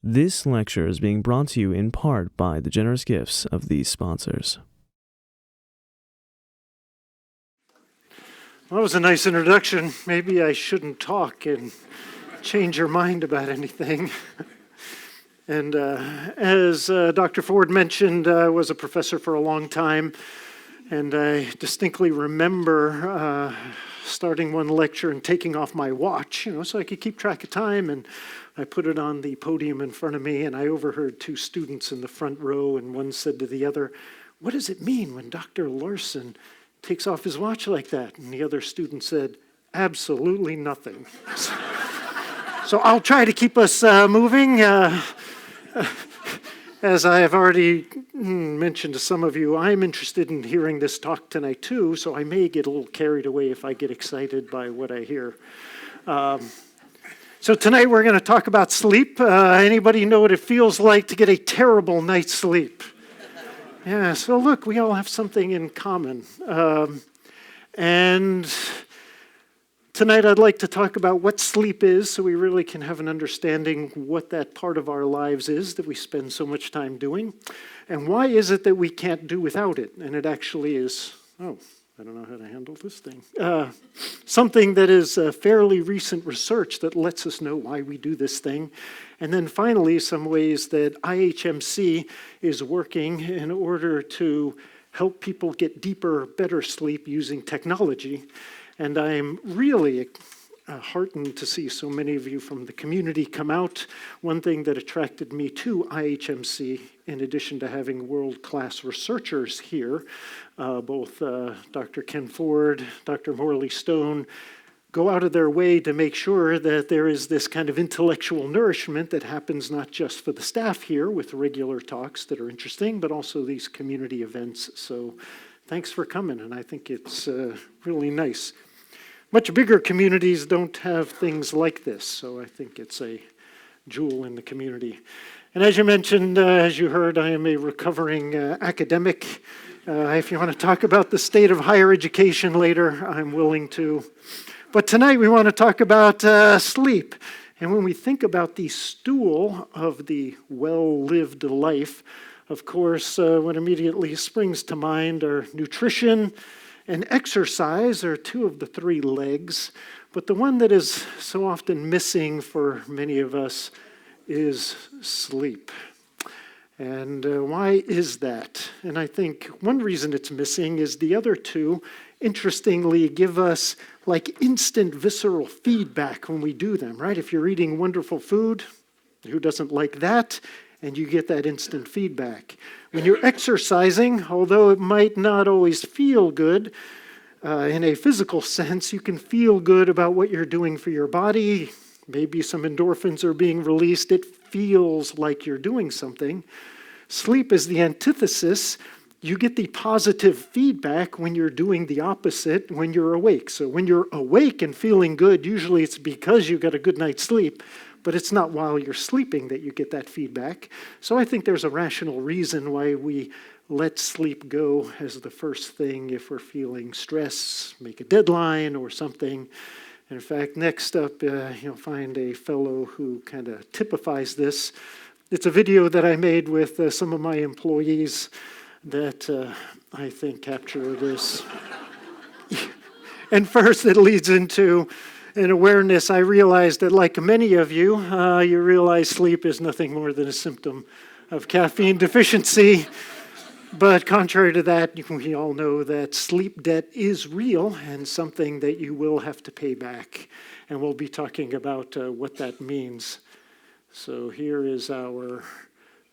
This lecture is being brought to you in part by the generous gifts of these sponsors. Well, that was a nice introduction. Maybe I shouldn't talk and change your mind about anything. And as Dr. Ford mentioned, I was a professor for a long time, and I distinctly remember starting one lecture and taking off my watch, so I could keep track of time, and I put it on the podium in front of me, and I overheard two students in the front row, and one said to the other, "What does it mean when Dr. Larson takes off his watch like that?" And the other student said, "Absolutely nothing." So I'll try to keep us moving. As I have already mentioned to some of you, I'm interested in hearing this talk tonight too, so I may get a little carried away if I get excited by what I hear. So tonight we're going to talk about sleep. Anybody know what it feels like to get a terrible night's sleep? Yeah, so look, we all have something in common. And tonight I'd like to talk about what sleep is so we really can have an understanding what that part of our lives is that we spend so much time doing. And why is it that we can't do without it? And it actually is, I don't know how to handle this thing. Something that is fairly recent research that lets us know why we do this thing. And then finally, some ways that IHMC is working in order to help people get deeper, better sleep using technology. And I'm really heartened to see so many of you from the community come out. One thing that attracted me to IHMC, in addition to having world-class researchers here, both Dr. Ken Ford, Dr. Morley Stone, go out of their way to make sure that there is this kind of intellectual nourishment that happens not just for the staff here with regular talks that are interesting, but also these community events. So thanks for coming, and I think it's really nice. Much bigger communities don't have things like this, so I think it's a jewel in the community. And as you mentioned, as you heard, I am a recovering academic. If you want to talk about the state of higher education later, I'm willing to. But tonight we want to talk about sleep. And when we think about the stool of the well-lived life, of course, what immediately springs to mind are nutrition and exercise are two of the three legs, but the one that is so often missing for many of us is sleep. And why is that? And I think one reason it's missing is the other two, interestingly, give us like instant visceral feedback when we do them, right? If you're eating wonderful food, who doesn't like that? And you get that instant feedback. When you're exercising, although it might not always feel good, in a physical sense, you can feel good about what you're doing for your body. Maybe some endorphins are being released. It feels like you're doing something. Sleep is the antithesis. You get the positive feedback when you're doing the opposite when you're awake. So when you're awake and feeling good, usually it's because you got a good night's sleep. But it's not while you're sleeping that you get that feedback. So I think there's a rational reason why we let sleep go as the first thing if we're feeling stress, make a deadline or something. And in fact, next up, you'll find a fellow who kind of typifies this. It's a video that I made with some of my employees that I think capture this. And first, it leads into an awareness. I realized that, like many of you, you realize sleep is nothing more than a symptom of caffeine deficiency. But contrary to that, we all know that sleep debt is real and something that you will have to pay back. And we'll be talking about what that means. So here is our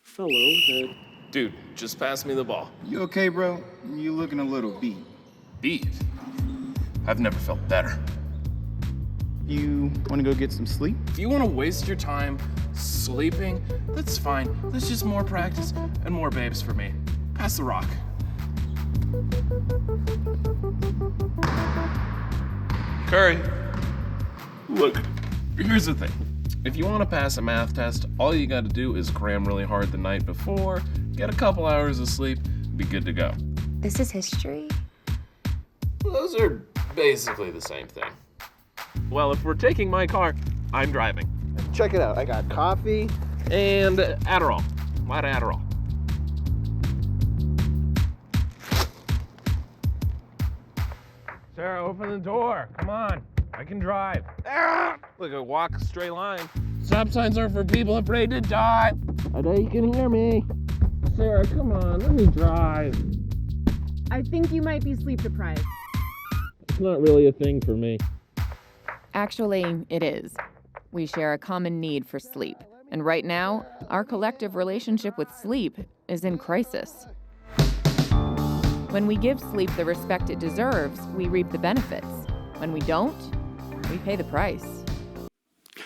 fellow that... Dude, just pass me the ball. You okay, bro? You looking a little beat. Beat? I've never felt better. You want to go get some sleep? If you want to waste your time sleeping, that's fine. That's just more practice and more babes for me. Pass the rock. Curry. Look, here's the thing. If you want to pass a math test, all you got to do is cram really hard the night before, get a couple hours of sleep, be good to go. This is history? Those are basically the same thing. Well, if we're taking my car, I'm driving. Check it out. I got coffee, And Adderall. A lot of Adderall. Sarah, open the door. Come on. I can drive. Ah! Look, I walk a straight line. Stop signs are for people afraid to die. I know you can hear me. Sarah, come on. Let me drive. I think you might be sleep deprived. It's not really a thing for me. Actually, it is. We share a common need for sleep. And right now, our collective relationship with sleep is in crisis. When we give sleep the respect it deserves, we reap the benefits. When we don't, we pay the price.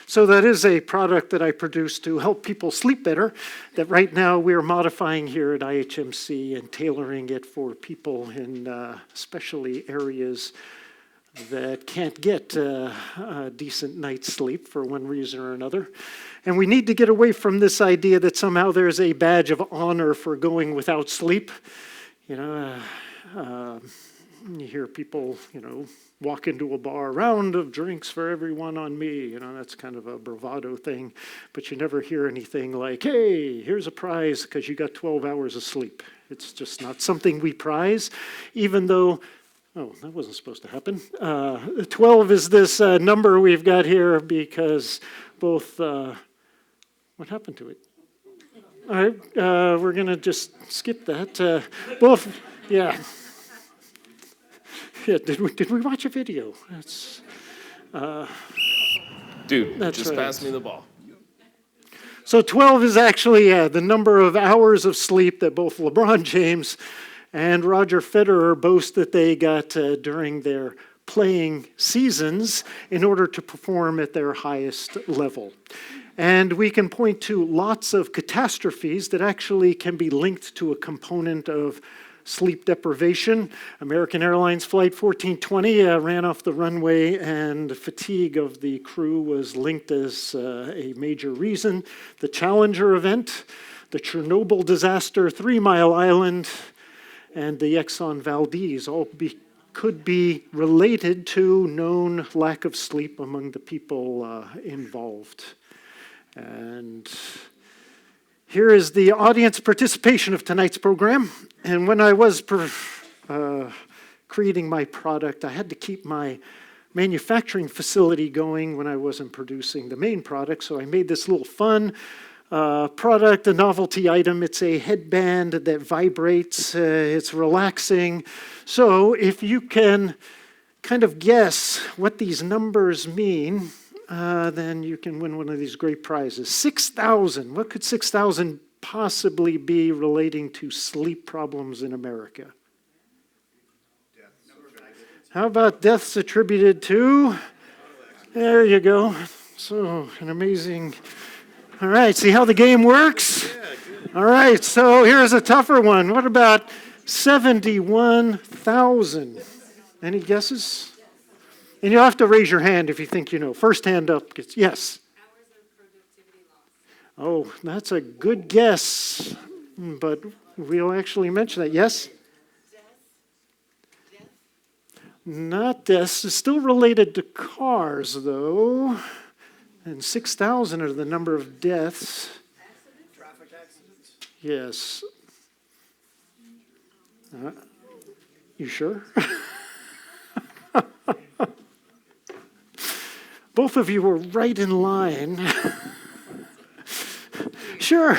So that is a product that I produce to help people sleep better, that right now we're modifying here at IHMC and tailoring it for people in especially areas that can't get a decent night's sleep for one reason or another. And we need to get away from this idea that somehow there's a badge of honor for going without sleep. You hear people, walk into a bar, round of drinks for everyone on me. That's kind of a bravado thing. But you never hear anything like, hey, here's a prize because you got 12 hours of sleep. It's just not something we prize, even though, that wasn't supposed to happen. 12 is this number we've got here because both, what happened to it? All right, we're going to just skip that. Yeah. Yeah, did we watch a video? That's, Dude, that's just right. pass me the ball. So 12 is actually the number of hours of sleep that both LeBron James and Roger Federer boast that they got during their playing seasons in order to perform at their highest level. And we can point to lots of catastrophes that actually can be linked to a component of sleep deprivation. American Airlines Flight 1420 ran off the runway, and fatigue of the crew was linked as a major reason. The Challenger event, the Chernobyl disaster, 3 Mile Island, and the Exxon Valdez all could be related to known lack of sleep among the people involved. And here is the audience participation of tonight's program. And when I was creating my product, I had to keep my manufacturing facility going when I wasn't producing the main product. So I made this little fun product, a novelty item. It's a headband that vibrates. It's relaxing. So if you can kind of guess what these numbers mean, then you can win one of these great prizes. 6,000. What could 6,000 possibly be relating to sleep problems in America? How about deaths attributed to? There you go. So, an amazing. All right, see how the game works? All right, so here's a tougher one. What about 71,000? Any guesses? And you'll have to raise your hand if you think you know. First hand up gets, yes. Hours of productivity loss. Oh, that's a good guess, but we'll actually mention that. Yes? Death. Not deaths. It's still related to cars, though. And 6,000 are the number of deaths. Traffic accidents. Yes. You sure? Both of you were right in line. Sure.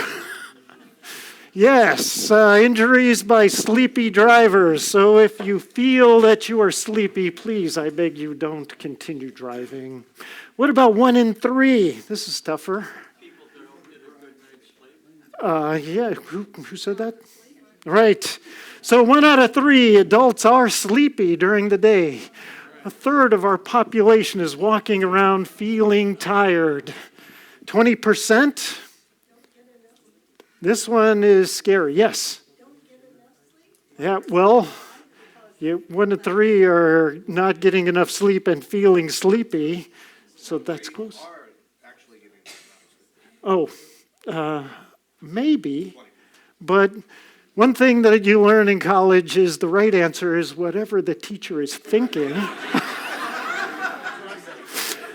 Yes, injuries by sleepy drivers. So if you feel that you are sleepy, please, I beg you, don't continue driving. What about 1 in 3? This is tougher. People don't get a good night's sleep. Yeah, who said that? Right. So 1 out of 3 adults are sleepy during the day. A third of our population is walking around feeling tired. 20%? This one is scary. Yes? Yeah, well, 1 to 3 are not getting enough sleep and feeling sleepy. So that's close. Oh, maybe. But one thing that you learn in college is the right answer is whatever the teacher is thinking.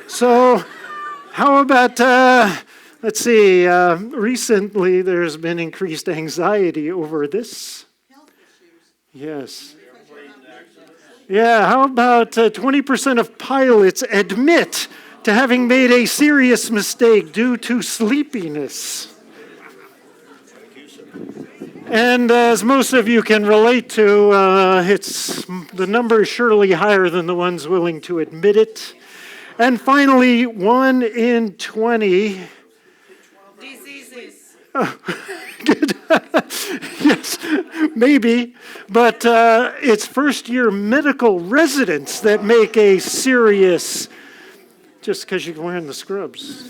So how about Let's see, recently there's been increased anxiety over this. Yes. Yeah, how about 20% of pilots admit to having made a serious mistake due to sleepiness? And as most of you can relate to, the number is surely higher than the ones willing to admit it. And finally, 1 in 20 Diseases. yes, maybe, but it's first-year medical residents that make a serious, just because you're wearing the scrubs.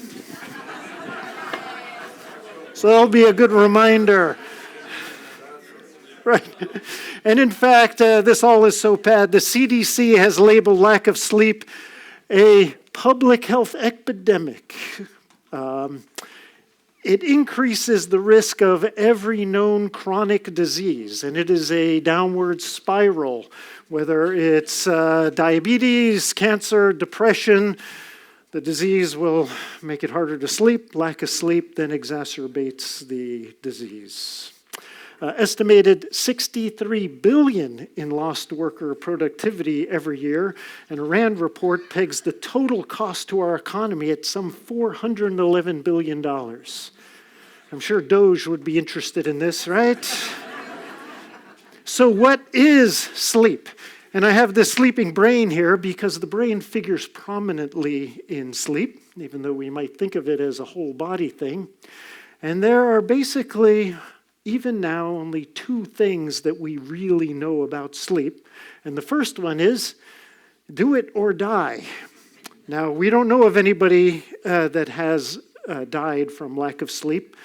So that'll be a good reminder. Right. And in fact, this all is so bad, the CDC has labeled lack of sleep a public health epidemic. It increases the risk of every known chronic disease, and it is a downward spiral, whether it's diabetes, cancer, depression. The disease will make it harder to sleep. Lack of sleep then exacerbates the disease. Estimated $63 billion in lost worker productivity every year, and a RAND report pegs the total cost to our economy at some $411 billion. I'm sure Doge would be interested in this, right? So what is sleep? And I have this sleeping brain here because the brain figures prominently in sleep, even though we might think of it as a whole body thing. And there are basically, even now, only 2 things that we really know about sleep. And the first one is, do it or die. Now, we don't know of anybody that has died from lack of sleep.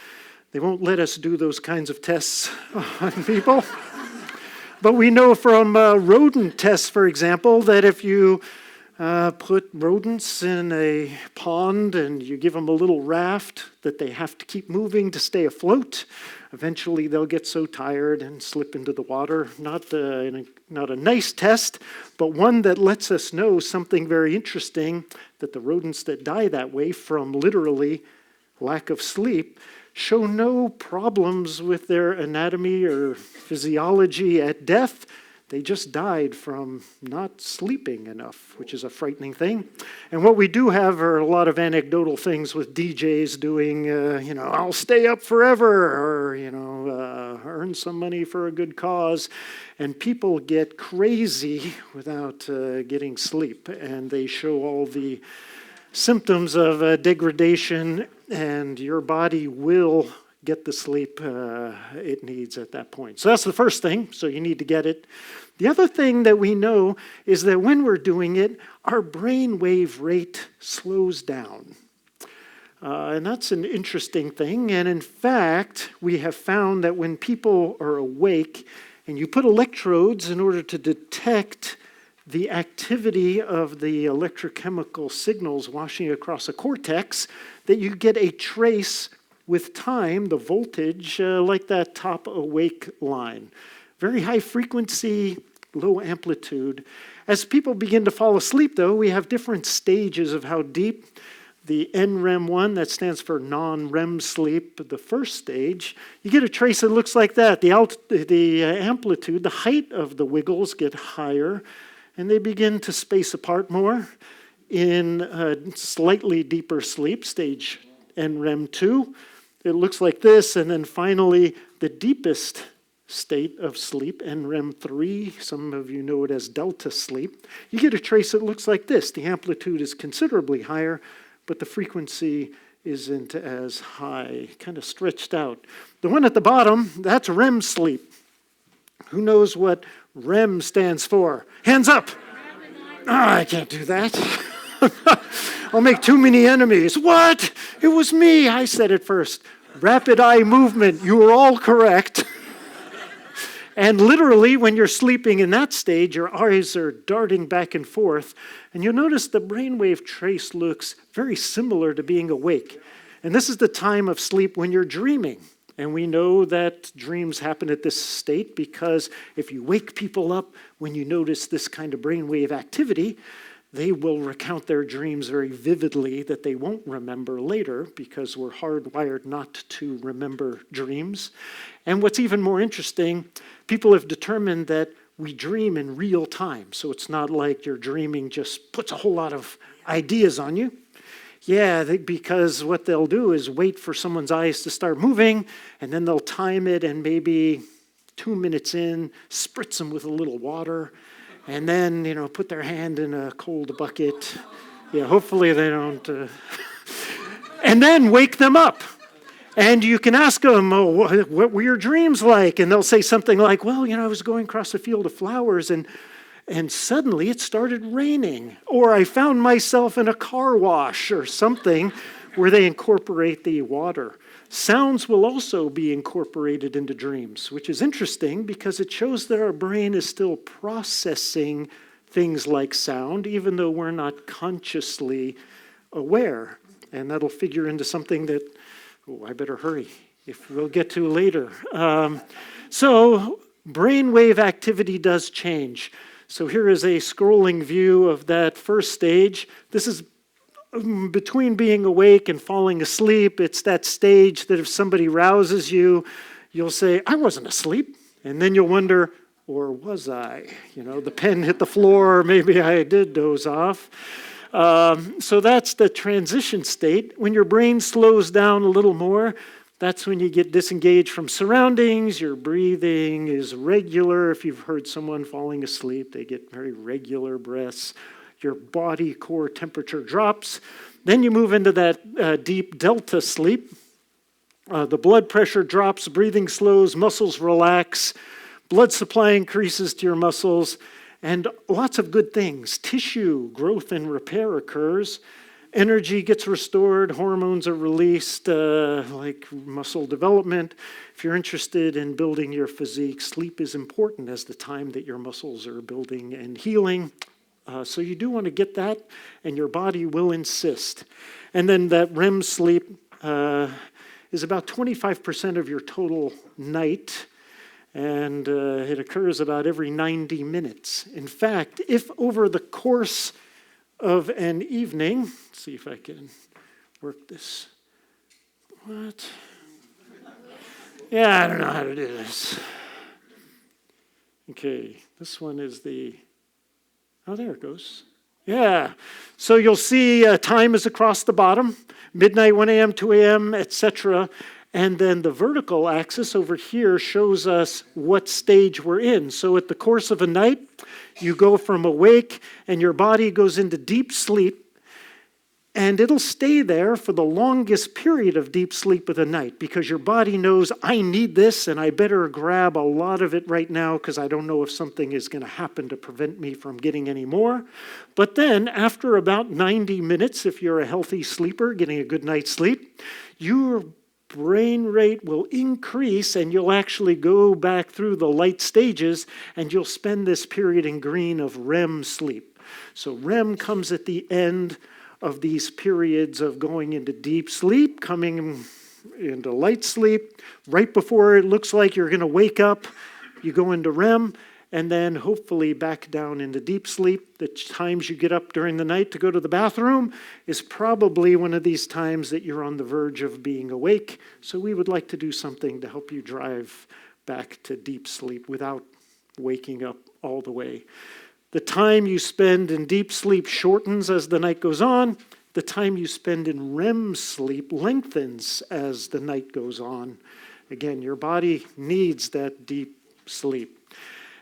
They won't let us do those kinds of tests on people. But we know from rodent tests, for example, that if you put rodents in a pond and you give them a little raft that they have to keep moving to stay afloat, eventually they'll get so tired and slip into the water. Not a nice test, but one that lets us know something very interesting, that the rodents that die that way from literally lack of sleep show no problems with their anatomy or physiology at death. They just died from not sleeping enough, which is a frightening thing. And what we do have are a lot of anecdotal things with DJs doing, I'll stay up forever, or, earn some money for a good cause. And people get crazy without getting sleep, and they show all the symptoms of degradation, and your body will get the sleep it needs at that point. So that's the first thing, so you need to get it. The other thing that we know is that when we're doing it, our brain wave rate slows down. And that's an interesting thing. And in fact, we have found that when people are awake and you put electrodes in order to detect the activity of the electrochemical signals washing across a cortex, that you get a trace with time, the voltage, like that top awake line. Very high frequency, low amplitude. As people begin to fall asleep, though, we have different stages of how deep. The NREM1, that stands for non-REM sleep, the first stage, you get a trace that looks like that. The amplitude, the height of the wiggles get higher, and they begin to space apart more. In slightly deeper sleep, stage NREM2, it looks like this, and then finally, the deepest state of sleep, NREM3, some of you know it as delta sleep, you get a trace that looks like this. The amplitude is considerably higher, but the frequency isn't as high, kind of stretched out. The one at the bottom, that's REM sleep. Who knows what REM stands for? Hands up! I can't do that. I'll make too many enemies. What? It was me. I said it first. Rapid eye movement. You were all correct. And literally, when you're sleeping in that stage, your eyes are darting back and forth. And you'll notice the brainwave trace looks very similar to being awake. And this is the time of sleep when you're dreaming. And we know that dreams happen at this state because if you wake people up when you notice this kind of brainwave activity, they will recount their dreams very vividly that they won't remember later because we're hardwired not to remember dreams. And what's even more interesting, people have determined that we dream in real time. So it's not like your dreaming just puts a whole lot of ideas on you. Yeah, because what they'll do is wait for someone's eyes to start moving, and then they'll time it, and maybe 2 minutes in, spritz them with a little water, and then, put their hand in a cold bucket. Yeah, hopefully they don't. And then wake them up. And you can ask them, what were your dreams like? And they'll say something like, well, I was going across a field of flowers, and suddenly it started raining. Or I found myself in a car wash or something where they incorporate the water. Sounds will also be incorporated into dreams, which is interesting because it shows that our brain is still processing things like sound, even though we're not consciously aware. And that'll figure into something that, I better hurry, if we'll get to later. So brainwave activity does change. So here is a scrolling view of that first stage. This is between being awake and falling asleep. It's that stage that if somebody rouses you, you'll say, I wasn't asleep. And then you'll wonder, or was I? The pen hit the floor, or maybe I did doze off. So that's the transition state. When your brain slows down a little more, that's when you get disengaged from surroundings. Your breathing is regular. If you've heard someone falling asleep, they get very regular breaths. Your body core temperature drops. Then you move into that deep delta sleep. The blood pressure drops, breathing slows, muscles relax, blood supply increases to your muscles, and lots of good things. Tissue growth and repair occurs. Energy gets restored, hormones are released, like muscle development. If you're interested in building your physique, sleep is important as the time that your muscles are building and healing. So you do want to get that, and your body will insist. And then that REM sleep is about 25% of your total night, and it occurs about every 90 minutes. In fact, if over the course of an evening, let's see if I can work this. What? Yeah, I don't know how to do this. Okay, this one is the... Oh, there it goes. Yeah. So you'll see time is across the bottom, midnight, 1 a.m., 2 a.m., etc. And then the vertical axis over here shows us what stage we're in. So at the course of a night, you go from awake and your body goes into deep sleep, and it'll stay there for the longest period of deep sleep of the night because your body knows, I need this and I better grab a lot of it right now because I don't know if something is going to happen to prevent me from getting any more. But then after about 90 minutes, if you're a healthy sleeper getting a good night's sleep, your brain rate will increase and you'll actually go back through the light stages and you'll spend this period in green of REM sleep. So REM comes at the end of these periods of going into deep sleep, coming into light sleep. Right before it looks like you're going to wake up, you go into REM, and then hopefully back down into deep sleep. The times you get up during the night to go to the bathroom is probably one of these times that you're on the verge of being awake. So we would like to do something to help you drive back to deep sleep without waking up all the way. The time you spend in deep sleep shortens as the night goes on. The time you spend in REM sleep lengthens as the night goes on. Again, your body needs that deep sleep.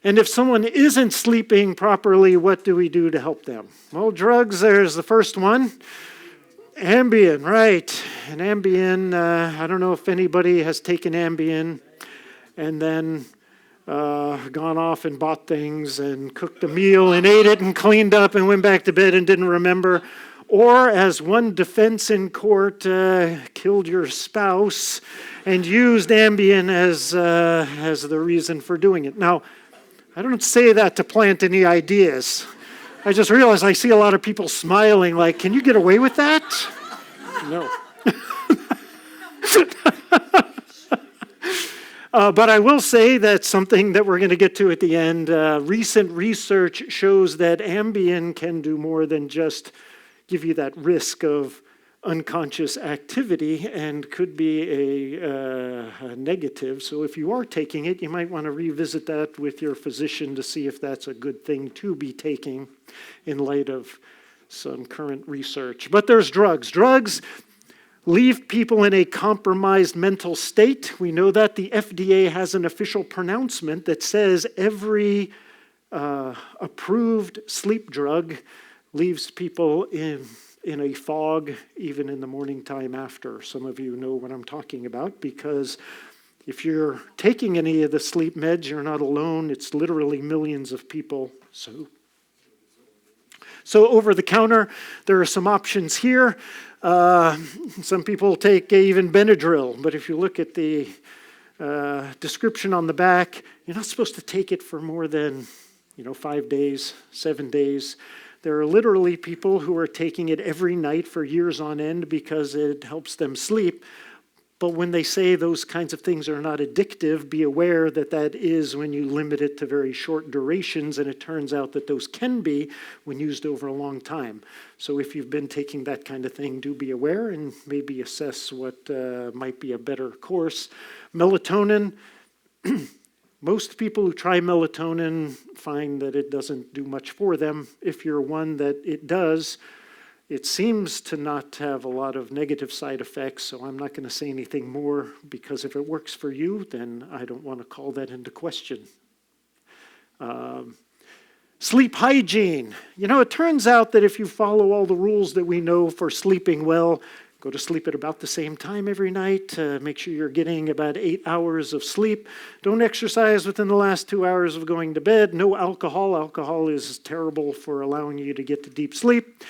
And if someone isn't sleeping properly, what do we do to help them? Well, drugs, there's the first one. Ambien, right. And Ambien, I don't know if anybody has taken Ambien and then gone off and bought things and cooked a meal and ate it and cleaned up and went back to bed and didn't remember. Or as one defense in court, killed your spouse and used Ambien as the reason for doing it. Now, I don't say that to plant any ideas. I just realized I see a lot of people smiling like, can you get away with that? No. But I will say that something that we're going to get to at the end, recent research shows that Ambien can do more than just give you that risk of unconscious activity and could be a negative. So if you are taking it, you might want to revisit that with your physician to see if that's a good thing to be taking in light of some current research. But there's drugs. Drugs leave people in a compromised mental state. We know that the FDA has an official pronouncement that says every approved sleep drug leaves people in a fog, even in the morning time after. Some of you know what I'm talking about, because if you're taking any of the sleep meds, you're not alone. It's literally millions of people. So over the counter, there are some options here. Some people take even Benadryl, but if you look at the description on the back, you're not supposed to take it for more than 5 days, 7 days. There are literally people who are taking it every night for years on end because it helps them sleep. But when they say those kinds of things are not addictive, be aware that that is when you limit it to very short durations, and it turns out that those can be when used over a long time. So if you've been taking that kind of thing, do be aware and maybe assess what might be a better course. Melatonin. Most people who try melatonin find that it doesn't do much for them. If you're one that it does, it seems to not have a lot of negative side effects, so I'm not going to say anything more, because if it works for you, then I don't want to call that into question. Sleep hygiene. It turns out that if you follow all the rules that we know for sleeping well, go to sleep at about the same time every night. Make sure you're getting about 8 hours of sleep. Don't exercise within the last 2 hours of going to bed. No alcohol. Alcohol is terrible for allowing you to get to deep sleep.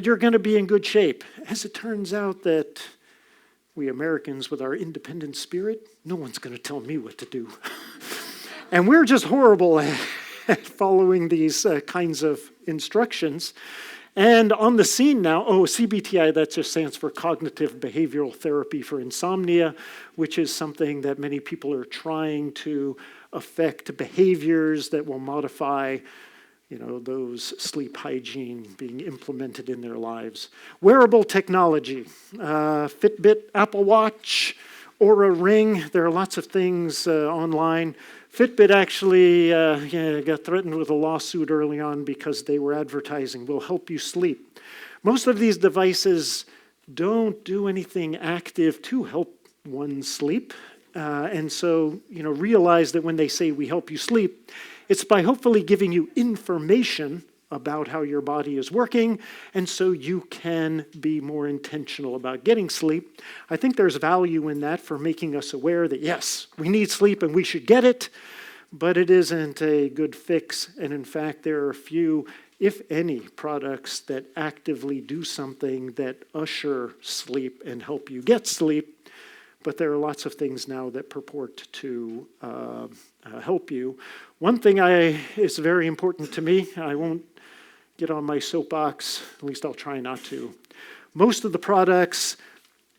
You're going to be in good shape. As it turns out that we Americans, with our independent spirit, no one's going to tell me what to do. And we're just horrible at following these kinds of instructions. And on the scene now, CBTI, that just stands for Cognitive Behavioral Therapy for Insomnia, which is something that many people are trying to affect behaviors that will modify those sleep hygiene being implemented in their lives. Wearable technology, Fitbit, Apple Watch, Oura Ring. There are lots of things online. Fitbit actually got threatened with a lawsuit early on because they were advertising, "Will help you sleep." Most of these devices don't do anything active to help one sleep. And so, realize that when they say we help you sleep, it's by hopefully giving you information about how your body is working, and so you can be more intentional about getting sleep. I think there's value in that for making us aware that, yes, we need sleep and we should get it, but it isn't a good fix. And in fact, there are few, if any, products that actively do something that usher sleep and help you get sleep. But there are lots of things now that purport to help you. One thing is very important to me. I won't get on my soapbox, at least I'll try not to. Most of the products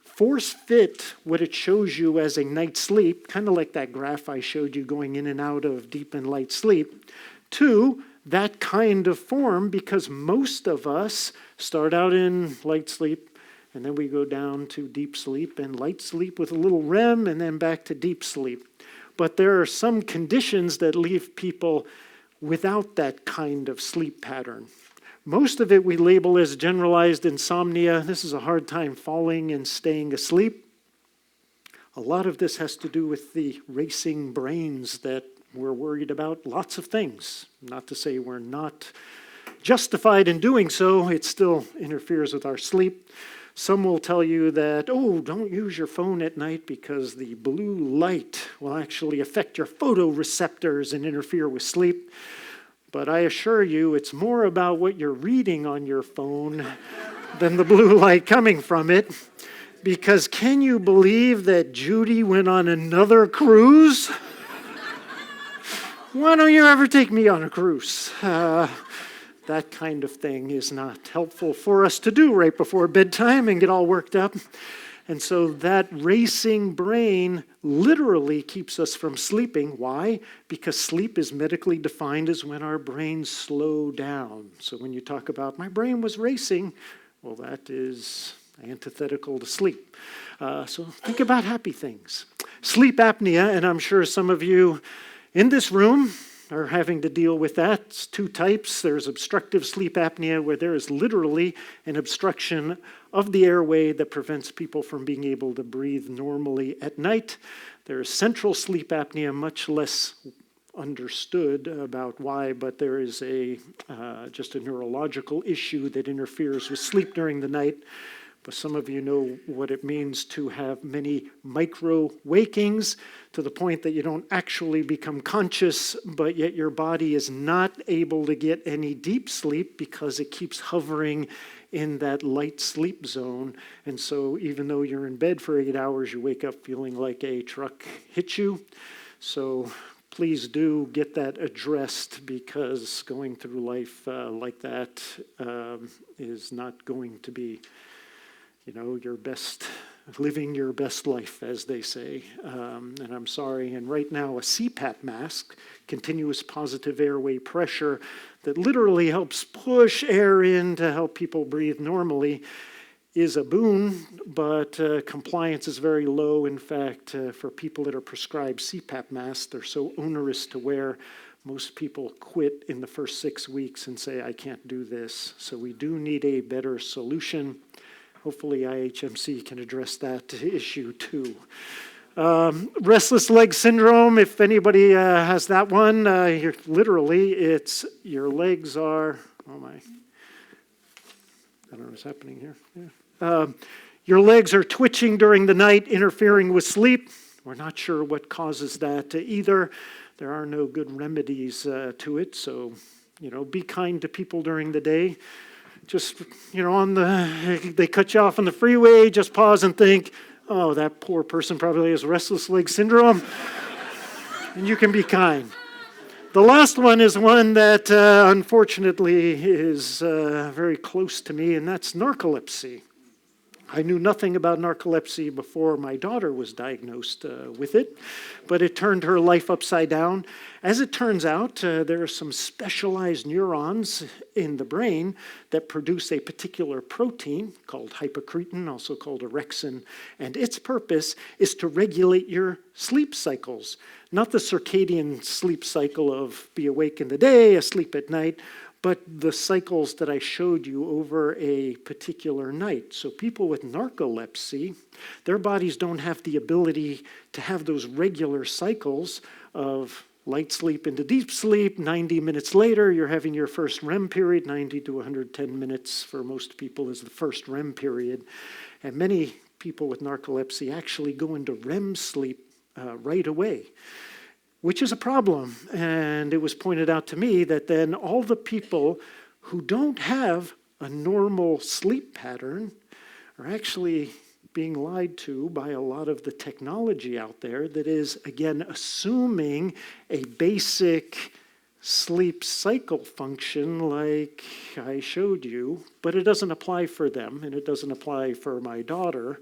force fit what it shows you as a night's sleep, kind of like that graph I showed you going in and out of deep and light sleep, to that kind of form, because most of us start out in light sleep, and then we go down to deep sleep and light sleep with a little REM, and then back to deep sleep. But there are some conditions that leave people without that kind of sleep pattern. Most of it we label as generalized insomnia. This is a hard time falling and staying asleep. A lot of this has to do with the racing brains that we're worried about. Lots of things. Not to say we're not justified in doing so. It still interferes with our sleep. Some will tell you that, don't use your phone at night because the blue light will actually affect your photoreceptors and interfere with sleep. But I assure you, it's more about what you're reading on your phone than the blue light coming from it. Because can you believe that Judy went on another cruise? Why don't you ever take me on a cruise? That kind of thing is not helpful for us to do right before bedtime and get all worked up. And so that racing brain literally keeps us from sleeping. Why? Because sleep is medically defined as when our brains slow down. So when you talk about my brain was racing, well, that is antithetical to sleep. So think about happy things. Sleep apnea, and I'm sure some of you in this room are having to deal with that. It's two types. There's obstructive sleep apnea, where there is literally an obstruction of the airway that prevents people from being able to breathe normally at night. There's central sleep apnea, much less understood about why, but there is just a neurological issue that interferes with sleep during the night. But some of you know what it means to have many micro-wakings, to the point that you don't actually become conscious, but yet your body is not able to get any deep sleep because it keeps hovering in that light sleep zone. And so even though you're in bed for 8 hours, you wake up feeling like a truck hit you. So please do get that addressed, because going through life like that is not going to be living your best life, as they say. And I'm sorry. And right now, a CPAP mask, continuous positive airway pressure, that literally helps push air in to help people breathe normally, is a boon, but compliance is very low. In fact, for people that are prescribed CPAP masks, they're so onerous to wear, most people quit in the first 6 weeks and say, I can't do this. So we do need a better solution. Hopefully IHMC can address that issue too. Restless leg syndrome, if anybody has that one, it's your legs are, I don't know what's happening here. Yeah. Your legs are twitching during the night, interfering with sleep. We're not sure what causes that either. There are no good remedies to it, so be kind to people during the day. Just, they cut you off on the freeway, just pause and think, oh, that poor person probably has restless leg syndrome. And you can be kind. The last one is one that unfortunately is very close to me, and that's narcolepsy. I knew nothing about narcolepsy before my daughter was diagnosed with it, but it turned her life upside down. As it turns out, there are some specialized neurons in the brain that produce a particular protein called hypocretin, also called orexin, and its purpose is to regulate your sleep cycles, not the circadian sleep cycle of be awake in the day, asleep at night, but the cycles that I showed you over a particular night. So people with narcolepsy, their bodies don't have the ability to have those regular cycles of light sleep into deep sleep. 90 minutes later, you're having your first REM period. 90 to 110 minutes for most people is the first REM period. And many people with narcolepsy actually go into REM sleep right away, which is a problem. And it was pointed out to me that then all the people who don't have a normal sleep pattern are actually being lied to by a lot of the technology out there that is, again, assuming a basic sleep cycle function like I showed you, but it doesn't apply for them, and it doesn't apply for my daughter.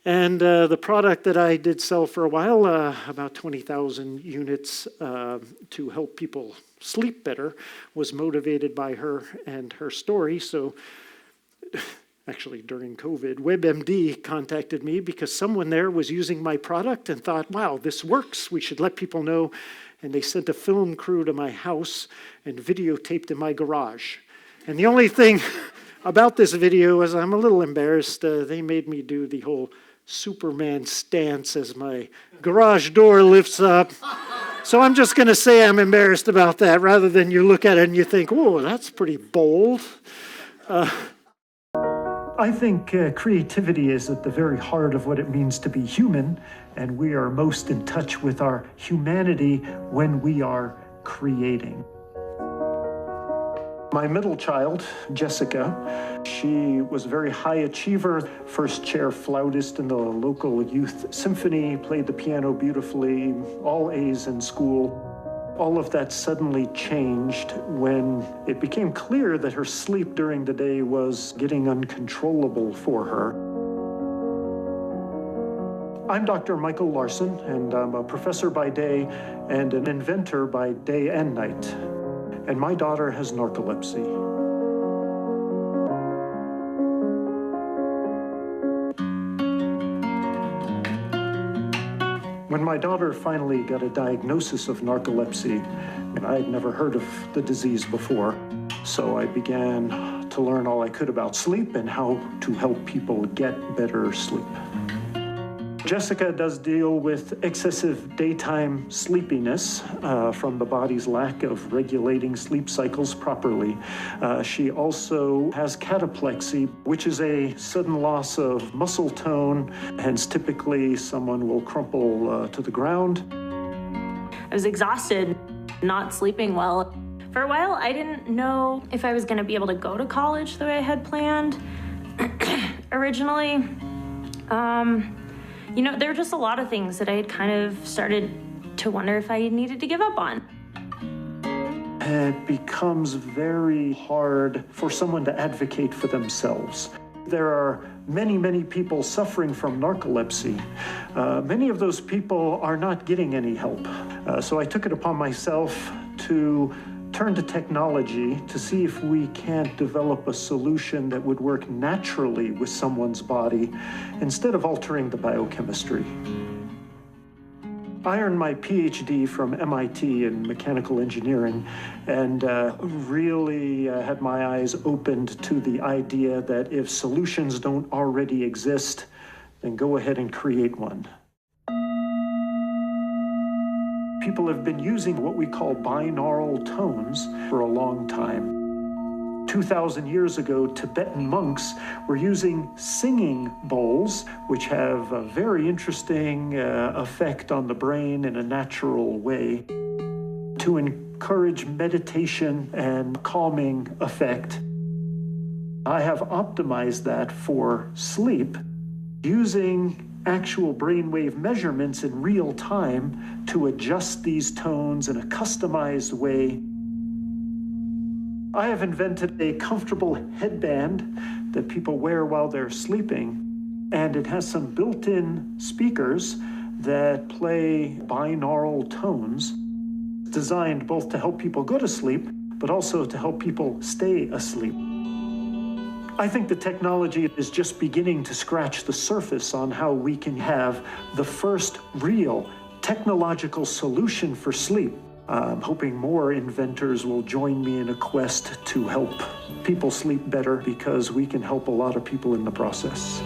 And the product that I did sell for a while, about 20,000 units to help people sleep better, was motivated by her and her story. So actually during COVID, WebMD contacted me because someone there was using my product and thought, wow, this works. We should let people know. And they sent a film crew to my house and videotaped in my garage. And the only thing about this video is I'm a little embarrassed. They made me do the whole Superman stance as my garage door lifts up. So I'm just going to say I'm embarrassed about that rather than you look at it and you think, oh, that's pretty bold. I think creativity is at the very heart of what it means to be human, and we are most in touch with our humanity when we are creating. My middle child, Jessica, she was a very high achiever, first chair flautist in the local youth symphony, played the piano beautifully, all A's in school. All of that suddenly changed when it became clear that her sleep during the day was getting uncontrollable for her. I'm Dr. Michael Larson, and I'm a professor by day and an inventor by day and night. And my daughter has narcolepsy. When my daughter finally got a diagnosis of narcolepsy, and I had never heard of the disease before, so I began to learn all I could about sleep and how to help people get better sleep. Jessica does deal with excessive daytime sleepiness from the body's lack of regulating sleep cycles properly. She also has cataplexy, which is a sudden loss of muscle tone, hence typically someone will crumple to the ground. I was exhausted, not sleeping well. For a while, I didn't know if I was going to be able to go to college the way I had planned originally. There were just a lot of things that I had kind of started to wonder if I needed to give up on. It becomes very hard for someone to advocate for themselves. There are many, many people suffering from narcolepsy. Many of those people are not getting any help. So I took it upon myself to turn to technology to see if we can't develop a solution that would work naturally with someone's body instead of altering the biochemistry. I earned my PhD from MIT in mechanical engineering and really had my eyes opened to the idea that if solutions don't already exist, then go ahead and create one. People have been using what we call binaural tones for a long time. 2,000 years ago, Tibetan monks were using singing bowls, which have a very interesting effect on the brain in a natural way, to encourage meditation and calming effect. I have optimized that for sleep using actual brainwave measurements in real time to adjust these tones in a customized way. I have invented a comfortable headband that people wear while they're sleeping, and it has some built-in speakers that play binaural tones, designed both to help people go to sleep, but also to help people stay asleep. I think the technology is just beginning to scratch the surface on how we can have the first real technological solution for sleep. I'm hoping more inventors will join me in a quest to help people sleep better, because we can help a lot of people in the process.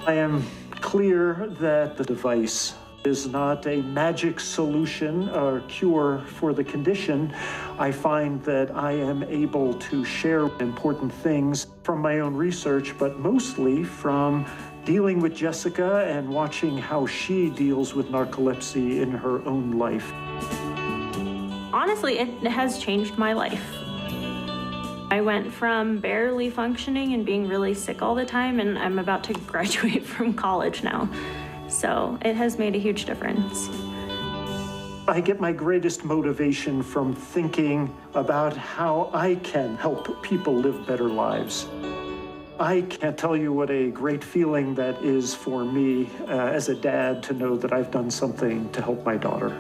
I am clear that the device is not a magic solution or cure for the condition. I find that I am able to share important things from my own research, but mostly from dealing with Jessica and watching how she deals with narcolepsy in her own life. Honestly, it has changed my life. I went from barely functioning and being really sick all the time, and I'm about to graduate from college now. So it has made a huge difference. I get my greatest motivation from thinking about how I can help people live better lives. I can't tell you what a great feeling that is for me as a dad to know that I've done something to help my daughter.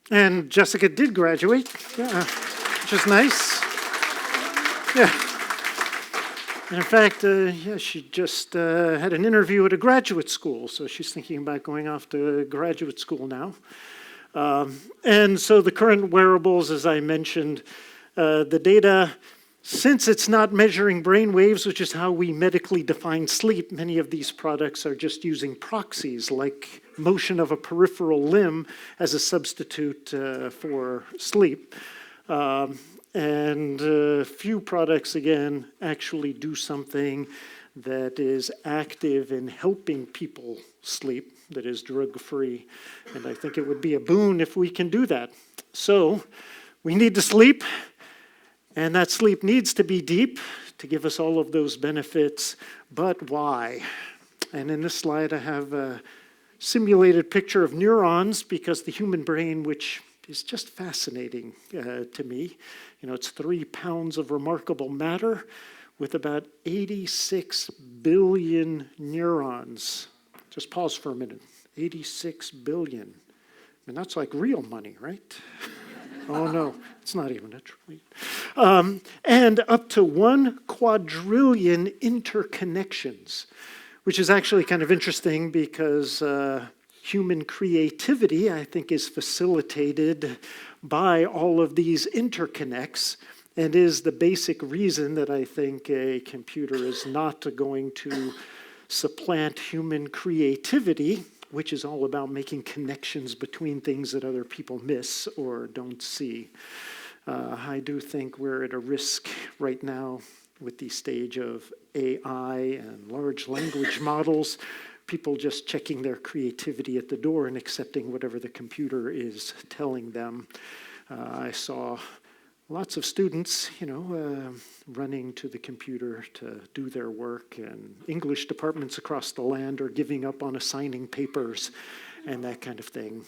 And Jessica did graduate, which is nice. Yeah. And in fact, she just had an interview at a graduate school, so she's thinking about going off to graduate school now. And so the current wearables, as I mentioned, the data, since it's not measuring brain waves, which is how we medically define sleep, many of these products are just using proxies like motion of a peripheral limb as a substitute for sleep. And few products, again, actually do something that is active in helping people sleep, that is drug-free. And I think it would be a boon if we can do that. So we need to sleep, and that sleep needs to be deep to give us all of those benefits. But why? And in this slide, I have a simulated picture of neurons, because the human brain, which is just fascinating to me. You know, it's 3 pounds of remarkable matter with about 86 billion neurons. Just pause for a minute. 86 billion. I mean, that's like real money, right? Oh no, it's not even a trillion. And up to 1 quadrillion interconnections, which is actually kind of interesting because human creativity, I think, is facilitated by all of these interconnects, and is the basic reason that I think a computer is not going to supplant human creativity, which is all about making connections between things that other people miss or don't see. I do think we're at a risk right now with the stage of AI and large language models, people just checking their creativity at the door and accepting whatever the computer is telling them. I saw lots of students, running to the computer to do their work, and English departments across the land are giving up on assigning papers and that kind of thing.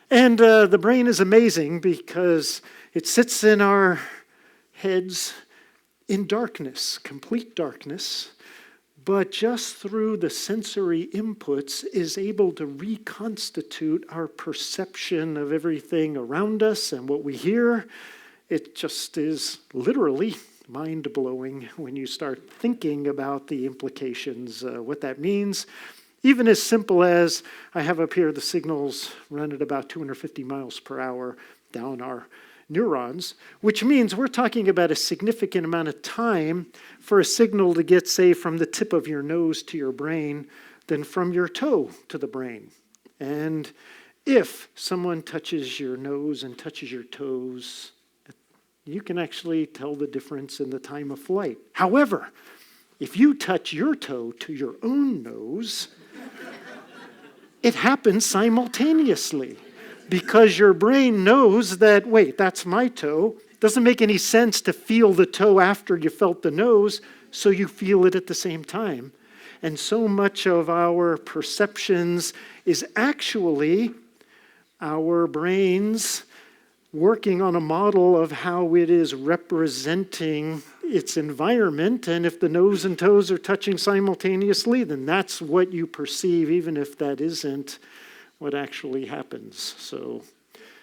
And the brain is amazing because it sits in our heads in darkness, complete darkness, but just through the sensory inputs is able to reconstitute our perception of everything around us and what we hear. It just is literally mind-blowing when you start thinking about the implications, what that means. Even as simple as, I have up here the signals run at about 250 miles per hour down our neurons, which means we're talking about a significant amount of time for a signal to get, say, from the tip of your nose to your brain than from your toe to the brain. And if someone touches your nose and touches your toes, you can actually tell the difference in the time of flight. However, if you touch your toe to your own nose, it happens simultaneously. Because your brain knows that, wait, that's my toe. It doesn't make any sense to feel the toe after you felt the nose, so you feel it at the same time. And so much of our perceptions is actually our brains working on a model of how it is representing its environment. And if the nose and toes are touching simultaneously, then that's what you perceive, even if that isn't what actually happens. So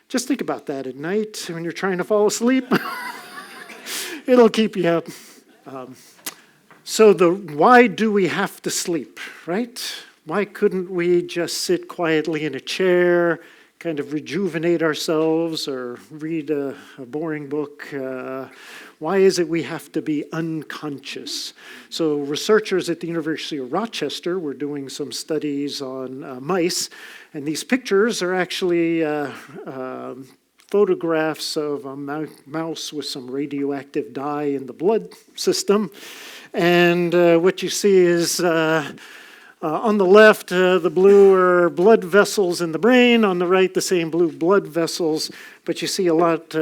just think about that at night when you're trying to fall asleep. It'll keep you up. So why do we have to sleep, right? Why couldn't we just sit quietly in a chair, kind of rejuvenate ourselves, or read a boring book? Why is it we have to be unconscious? So researchers at the University of Rochester were doing some studies on mice, and these pictures are actually photographs of a mouse with some radioactive dye in the blood system. And what you see is on the left, the blue are blood vessels in the brain. On the right, the same blue blood vessels. But you see a lot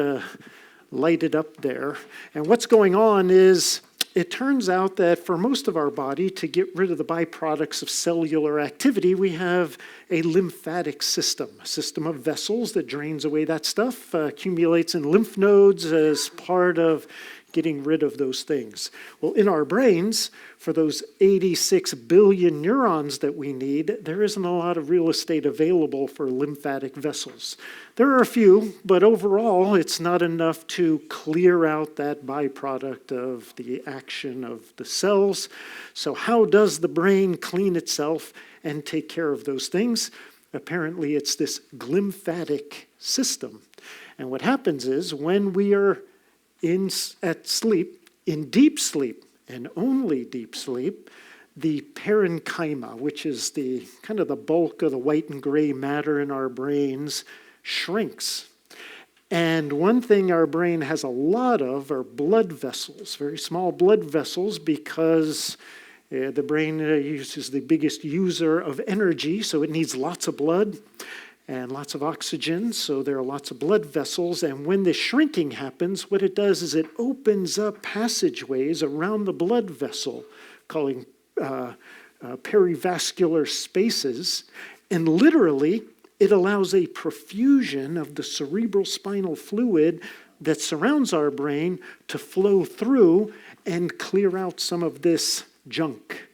lighted up there. And what's going on is, it turns out that for most of our body, to get rid of the byproducts of cellular activity, we have a lymphatic system, a system of vessels that drains away that stuff, accumulates in lymph nodes as part of getting rid of those things. Well, in our brains, for those 86 billion neurons that we need, there isn't a lot of real estate available for lymphatic vessels. There are a few, but overall, it's not enough to clear out that byproduct of the action of the cells. So how does the brain clean itself and take care of those things? Apparently, it's this glymphatic system. And what happens is, when we are at sleep, in deep sleep, and only deep sleep, the parenchyma, which is the kind of the bulk of the white and gray matter in our brains, shrinks. And one thing our brain has a lot of are blood vessels, very small blood vessels, because the brain uses the biggest user of energy, so it needs lots of blood and lots of oxygen, so there are lots of blood vessels. And when this shrinking happens, what it does is it opens up passageways around the blood vessel, calling perivascular spaces, and literally it allows a perfusion of the cerebral spinal fluid that surrounds our brain to flow through and clear out some of this junk.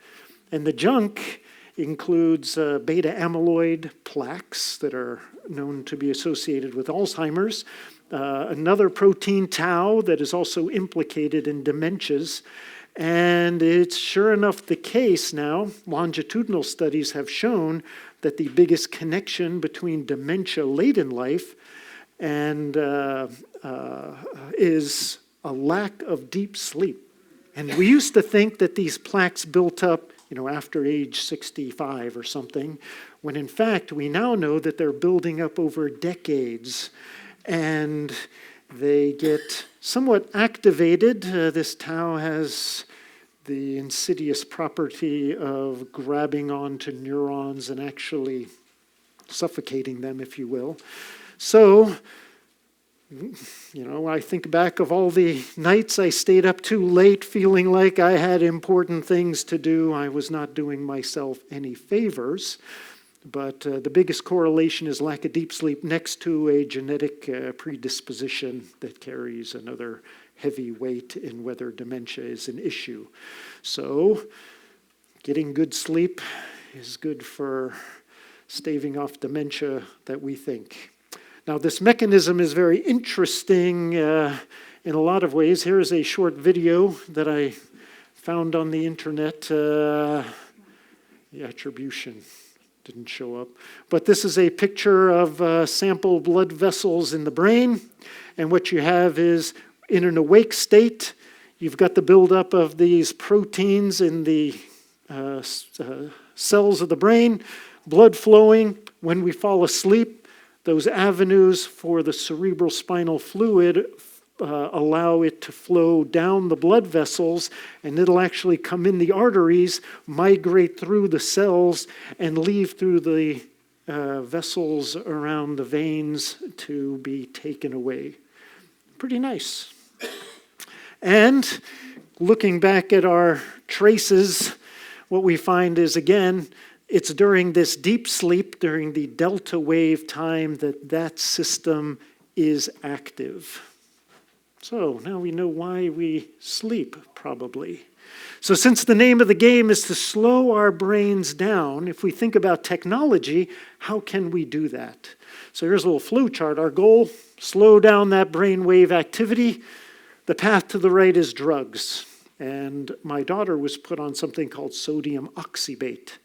And the junk includes beta amyloid plaques that are known to be associated with Alzheimer's, another protein tau that is also implicated in dementias. And it's sure enough the case now, longitudinal studies have shown that the biggest connection between dementia late in life and is a lack of deep sleep. And we used to think that these plaques built up, after age 65 or something, when in fact we now know that they're building up over decades. And they get somewhat activated. This tau has the insidious property of grabbing onto neurons and actually suffocating them, if you will. So, I think back of all the nights I stayed up too late feeling like I had important things to do. I was not doing myself any favors. But the biggest correlation is lack of deep sleep next to a genetic predisposition that carries another heavy weight in whether dementia is an issue. So getting good sleep is good for staving off dementia that we think. Now, this mechanism is very interesting in a lot of ways. Here is a short video that I found on the internet. The attribution didn't show up. But this is a picture of sample blood vessels in the brain. And what you have is, in an awake state, you've got the buildup of these proteins in the cells of the brain, blood flowing. When we fall asleep, those avenues for the cerebral spinal fluid allow it to flow down the blood vessels, and it'll actually come in the arteries, migrate through the cells, and leave through the vessels around the veins to be taken away. Pretty nice. And looking back at our traces, what we find is, again, it's during this deep sleep, during the delta wave time, that system is active. So now we know why we sleep, probably. So since the name of the game is to slow our brains down, if we think about technology, how can we do that? So here's a little flow chart. Our goal, slow down that brainwave activity. The path to the right is drugs. And my daughter was put on something called sodium oxybate.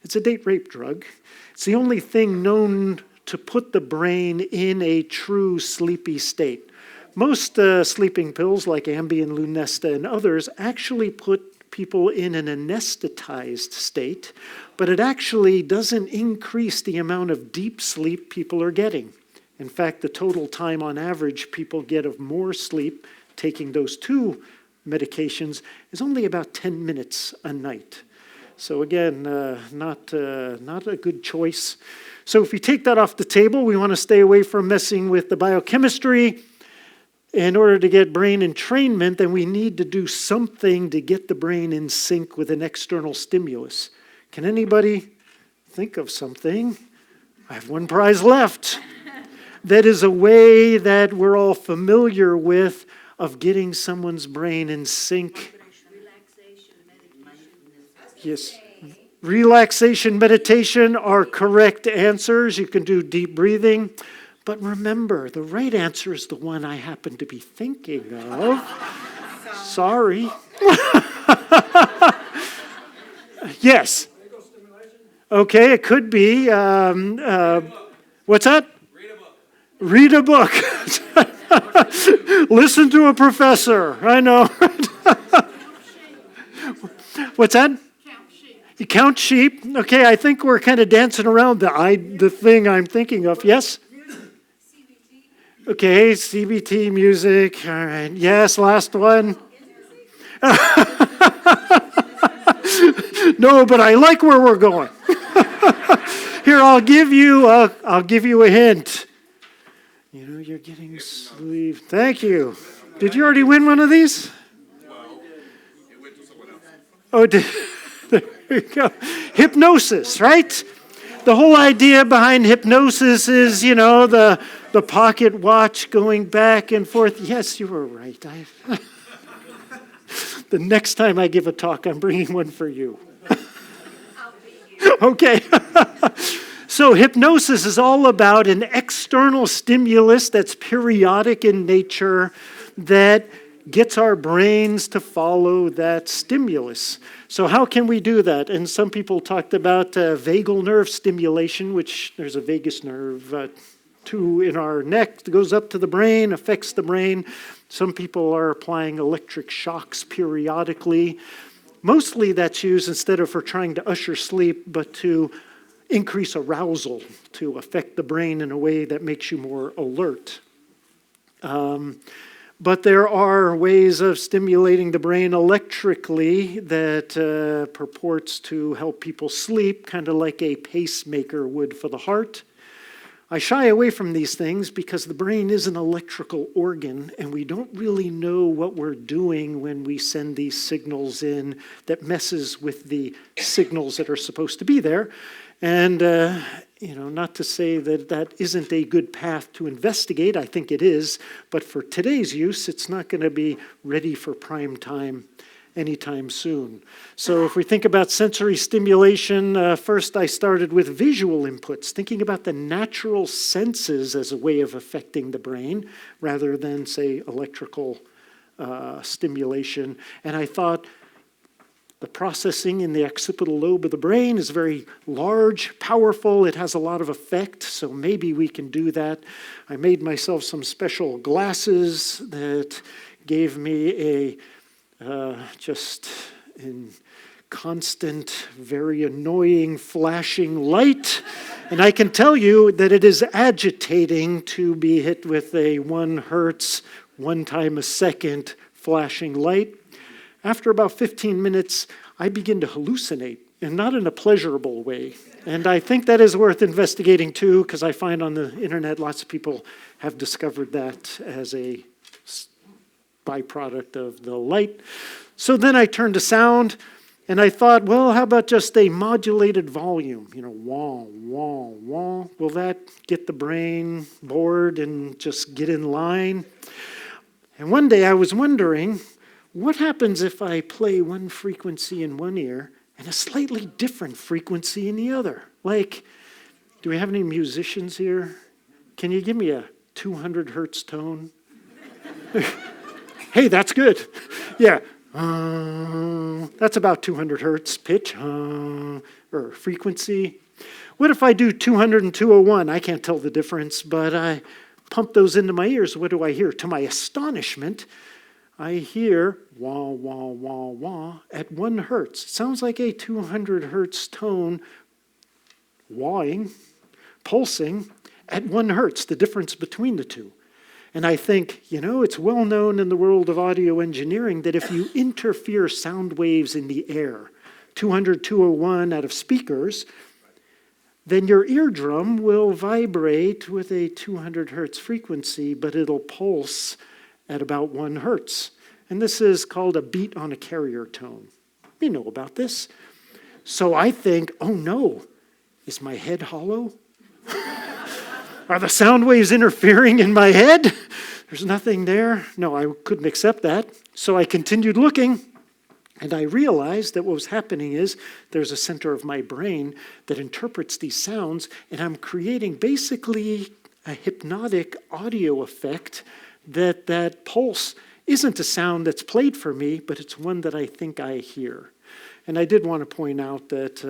It's a date rape drug. It's the only thing known to put the brain in a true sleepy state. Most sleeping pills like Ambien, Lunesta, and others actually put people in an anesthetized state, but it actually doesn't increase the amount of deep sleep people are getting. In fact, the total time on average people get of more sleep taking those two medications is only about 10 minutes a night. So again, not a good choice. So if we take that off the table, we want to stay away from messing with the biochemistry. In order to get brain entrainment, then we need to do something to get the brain in sync with an external stimulus. Can anybody think of something? I have one prize left. That is a way that we're all familiar with of getting someone's brain in sync. Yes. Relaxation, meditation are correct answers. You can do deep breathing. But remember, the right answer is the one I happen to be thinking of. Sorry. Yes. Okay, it could be. What's that? Read a book. Listen to a professor. I know. What's that? You count sheep. Okay, I think we're kind of dancing around the thing I'm thinking of. Yes? Okay, CBT music. All right. Yes, last one. No, but I like where we're going. Here, I'll give you a hint. You're getting sleep. Thank you. Did you already win one of these? Oh, there you go. Hypnosis, right? the whole idea behind hypnosis is, the pocket watch going back and forth. Yes, you were right. The next time I give a talk, I'm bringing one for you. Okay. So hypnosis is all about an external stimulus that's periodic in nature that gets our brains to follow that stimulus. So how can we do that? And some people talked about vagal nerve stimulation, which there's a vagus nerve in our neck that goes up to the brain, affects the brain. Some people are applying electric shocks periodically. Mostly that's used instead of for trying to usher sleep, but to increase arousal, to affect the brain in a way that makes you more alert. But there are ways of stimulating the brain electrically that purports to help people sleep, kind of like a pacemaker would for the heart. I shy away from these things because the brain is an electrical organ, and we don't really know what we're doing when we send these signals in that messes with the signals that are supposed to be there. And, not to say that that isn't a good path to investigate, I think it is, but for today's use, it's not going to be ready for prime time anytime soon. So if we think about sensory stimulation, first I started with visual inputs, thinking about the natural senses as a way of affecting the brain, rather than, say, electrical stimulation. And I thought, the processing in the occipital lobe of the brain is very large, powerful. It has a lot of effect, so maybe we can do that. I made myself some special glasses that gave me just in constant, very annoying flashing light. And I can tell you that it is agitating to be hit with a 1 hertz, 1 time a second flashing light. After about 15 minutes, I begin to hallucinate, and not in a pleasurable way. And I think that is worth investigating too, because I find on the internet lots of people have discovered that as a byproduct of the light. So then I turned to sound, and I thought, well, how about just a modulated volume? Wah, wah, wah. Will that get the brain bored and just get in line? And one day I was wondering, what happens if I play one frequency in one ear and a slightly different frequency in the other? Like, do we have any musicians here? Can you give me a 200 hertz tone? Hey, that's good. Yeah. That's about 200 hertz pitch or frequency. What if I do 200 and 201? I can't tell the difference, but I pump those into my ears. What do I hear? To my astonishment, I hear wah, wah, wah, wah at 1 hertz. It sounds like a 200 hertz tone wahing, pulsing at 1 hertz, the difference between the two. And I think, it's well known in the world of audio engineering that if you interfere sound waves in the air, 200, 201 out of speakers, then your eardrum will vibrate with a 200 hertz frequency, but it'll pulse at about 1 hertz. And this is called a beat on a carrier tone. You know about this. So I think, oh no, is my head hollow? Are the sound waves interfering in my head? There's nothing there. No, I couldn't accept that. So I continued looking, and I realized that what was happening is there's a center of my brain that interprets these sounds, and I'm creating basically a hypnotic audio effect that pulse isn't a sound that's played for me, but it's one that I think I hear. And I did want to point out that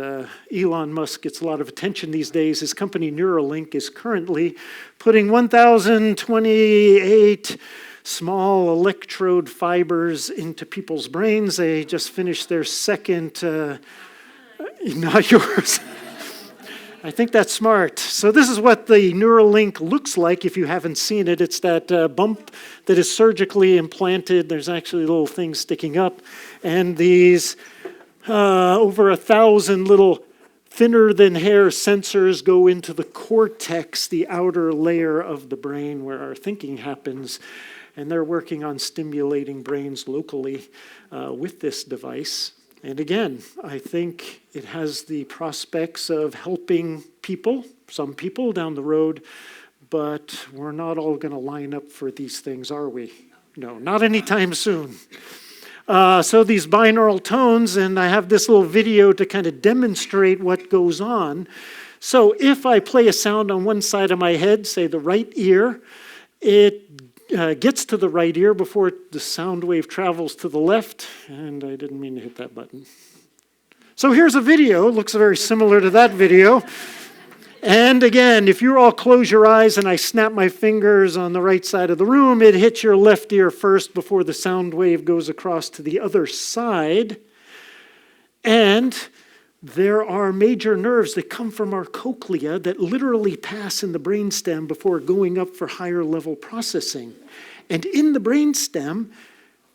Elon Musk gets a lot of attention these days. His company Neuralink is currently putting 1,028 small electrode fibers into people's brains. They just finished their second, not yours. I think that's smart. So this is what the Neuralink looks like if you haven't seen it. It's that bump that is surgically implanted. There's actually little things sticking up. And these over 1,000 little thinner than hair sensors go into the cortex, the outer layer of the brain where our thinking happens. And they're working on stimulating brains locally with this device. And again, I think it has the prospects of helping people, some people down the road, but we're not all going to line up for these things, are we? No, not anytime soon. So these binaural tones, and I have this little video to kind of demonstrate what goes on. So if I play a sound on one side of my head, say the right ear, it gets to the right ear before the sound wave travels to the left, and I didn't mean to hit that button. So here's a video. It looks very similar to that video. And again, if you all close your eyes and I snap my fingers on the right side of the room, it hits your left ear first before the sound wave goes across to the other side. And there are major nerves that come from our cochlea that literally pass in the brainstem before going up for higher level processing. And in the brainstem,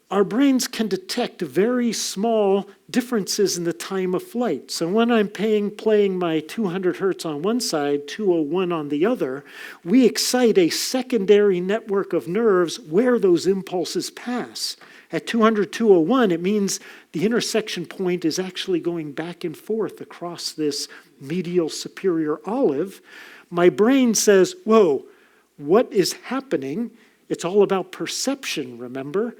our brains can detect very small differences in the time of flight. So when I'm playing my 200 hertz on one side, 201 on the other, we excite a secondary network of nerves where those impulses pass. At 200, 201, it means the intersection point is actually going back and forth across this medial superior olive. My brain says, whoa, what is happening? It's all about perception, remember?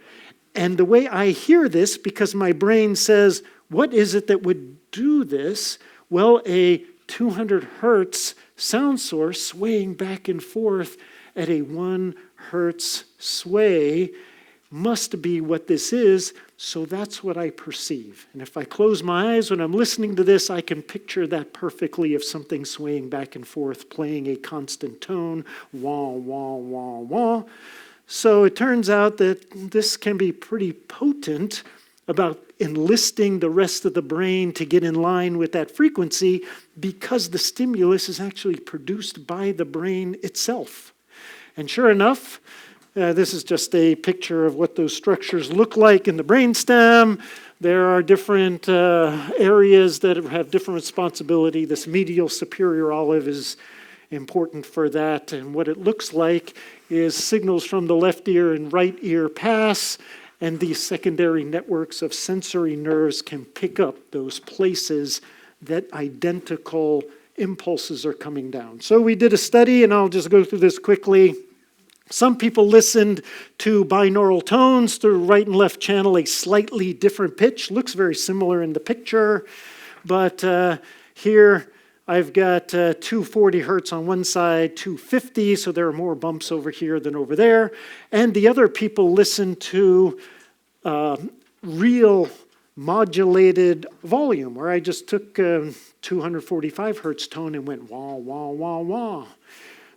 And the way I hear this, because my brain says, what is it that would do this? Well, a 200 hertz sound source swaying back and forth at a 1 hertz sway must be what this is, so that's what I perceive. And if I close my eyes when I'm listening to this, I can picture that perfectly of something swaying back and forth, playing a constant tone, wah, wah, wah, wah. So it turns out that this can be pretty potent about enlisting the rest of the brain to get in line with that frequency because the stimulus is actually produced by the brain itself. And sure enough, this is just a picture of what those structures look like in the brainstem. There are different areas that have different responsibility. This medial superior olive is important for that. And what it looks like is signals from the left ear and right ear pass, and these secondary networks of sensory nerves can pick up those places that identical impulses are coming down. So we did a study, and I'll just go through this quickly. Some people listened to binaural tones through right and left channel, a slightly different pitch. Looks very similar in the picture, but here I've got 240 hertz on one side, 250, so there are more bumps over here than over there. And the other people listened to real modulated volume, where I just took 245 hertz tone and went wah, wah, wah, wah.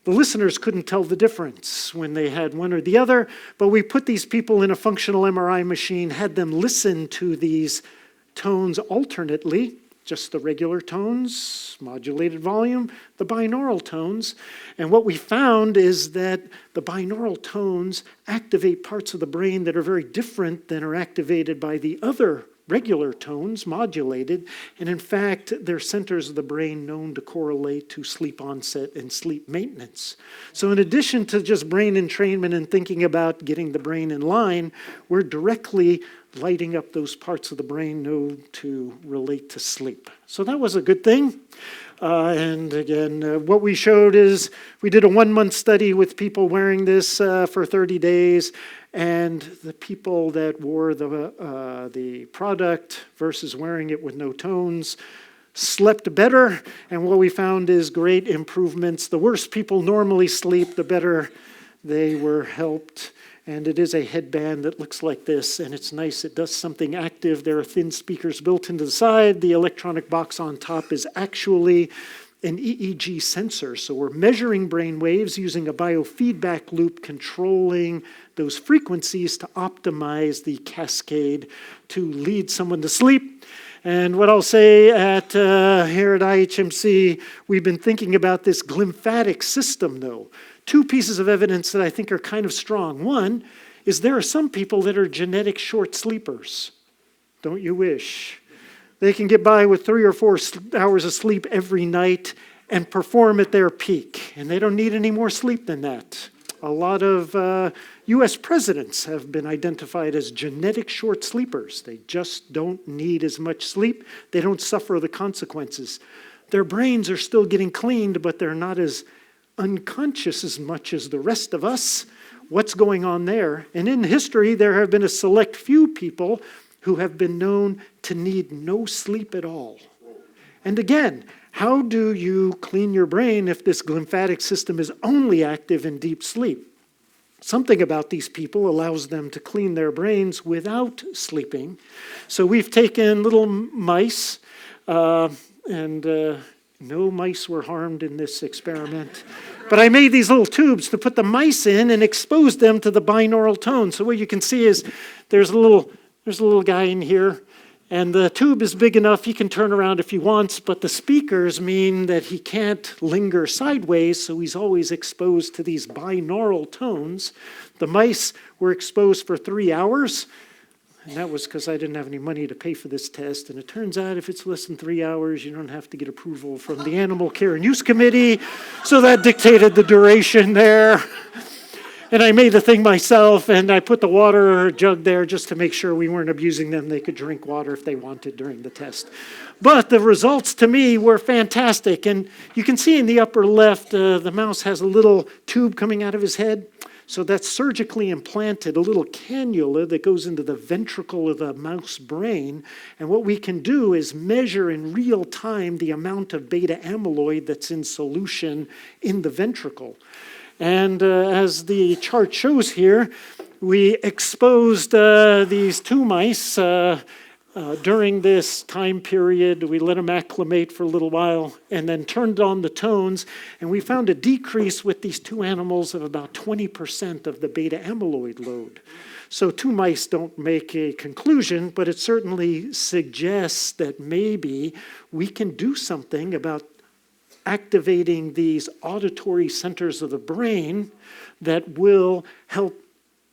The listeners couldn't tell the difference when they had one or the other, but we put these people in a functional MRI machine, had them listen to these tones alternately, just the regular tones, modulated volume, the binaural tones. And what we found is that the binaural tones activate parts of the brain that are very different than are activated by the other regular tones, modulated. And in fact, they're centers of the brain known to correlate to sleep onset and sleep maintenance. So in addition to just brain entrainment and thinking about getting the brain in line, we're directly lighting up those parts of the brain known to relate to sleep. So that was a good thing. And again, what we showed is we did a 1-month study with people wearing this for 30 days, and the people that wore the product versus wearing it with no tones slept better. And what we found is great improvements. The worse people normally sleep, the better they were helped. And it is a headband that looks like this, and it's nice. It does something active. There are thin speakers built into the side. The electronic box on top is actually an EEG sensor. So we're measuring brain waves using a biofeedback loop, controlling those frequencies to optimize the cascade to lead someone to sleep. And what I'll say here at IHMC, we've been thinking about this glymphatic system, though. 2 pieces of evidence that I think are kind of strong. One is there are some people that are genetic short sleepers. Don't you wish? They can get by with 3 or 4 hours of sleep every night and perform at their peak. And they don't need any more sleep than that. A lot of U.S. presidents have been identified as genetic short sleepers. They just don't need as much sleep. They don't suffer the consequences. Their brains are still getting cleaned, but they're not as unconscious as much as the rest of us. What's going on there? And in history, there have been a select few people who have been known to need no sleep at all. And again, how do you clean your brain if this glymphatic system is only active in deep sleep? Something about these people allows them to clean their brains without sleeping. So we've taken little mice, and no mice were harmed in this experiment. But I made these little tubes to put the mice in and expose them to the binaural tone. So what you can see is there's a little guy in here, and the tube is big enough he can turn around if he wants, but the speakers mean that he can't linger sideways, so he's always exposed to these binaural tones. The mice were exposed for 3 hours, and that was because I didn't have any money to pay for this test. And it turns out if it's less than 3 hours, you don't have to get approval from the Animal Care and Use Committee, so that dictated the duration there. And I made the thing myself, and I put the water jug there just to make sure we weren't abusing them. They could drink water if they wanted during the test. But the results to me were fantastic. And you can see in the upper left, the mouse has a little tube coming out of his head. So that's surgically implanted, a little cannula that goes into the ventricle of the mouse brain. And what we can do is measure in real time the amount of beta amyloid that's in solution in the ventricle. And as the chart shows here, we exposed these 2 mice during this time period. We let them acclimate for a little while and then turned on the tones. And we found a decrease with these 2 animals of about 20% of the beta amyloid load. So 2 mice don't make a conclusion, but it certainly suggests that maybe we can do something about activating these auditory centers of the brain that will help